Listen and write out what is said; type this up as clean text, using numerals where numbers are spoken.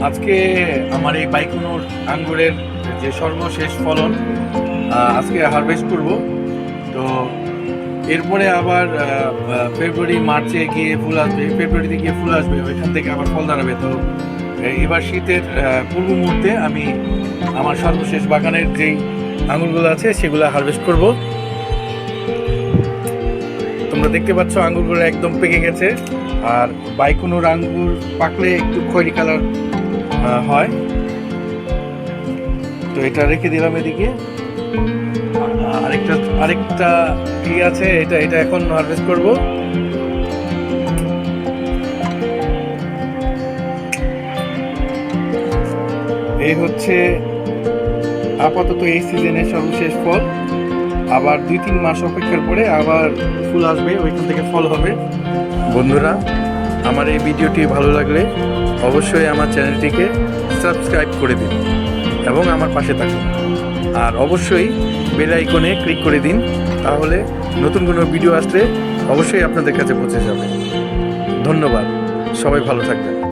আজকে আমার এই বাইকুনোর আঙ্গুরের যে সর্বশেষ ফলন আজকে হারভেস্ট করব। তো এরপরে আবার ফেব্রুয়ারি মার্চে গিয়ে ফুল আসবে, ফেব্রুয়ারিতে গিয়ে ফুল আসবে, ওইখান থেকে আবার ফল দাঁড়াবে। তো এবার শীতের পূর্ব মুহূর্তে আমি আমার সর্বশেষ বাগানের যেই আঙুরগুলো আছে সেগুলো হারভেস্ট করব। তোমরা দেখতে পাচ্ছ আঙ্গুরগুলো একদম পেকে গেছে, আর বাইকুনোর আঙ্গুর পাকলে একটু খয়েরি কালার হয়। তো এটা রেখে দিলাম এদিকে। আরেকটা কি আছে, এটা এখন হারভেস্ট করব। এই হচ্ছে আপাতত এই সিজনের সর্বশেষ ফল। আবার 2-3 মাস অপেক্ষার পরে আবার ফুল আসবে, ওইখান থেকে ফল হবে। বন্ধুরা, আমার এই ভিডিওটি ভালো লাগলে অবশ্যই আমার চ্যানেলটিকে সাবস্ক্রাইব করে দিন এবং আমার পাশে থাকুন। আর অবশ্যই বেল আইকনে ক্লিক করে দিন, তাহলে নতুন কোনো ভিডিও আসলে অবশ্যই আপনাদের কাছে পৌঁছে যাবে। ধন্যবাদ, সবাই ভালো থাকবেন।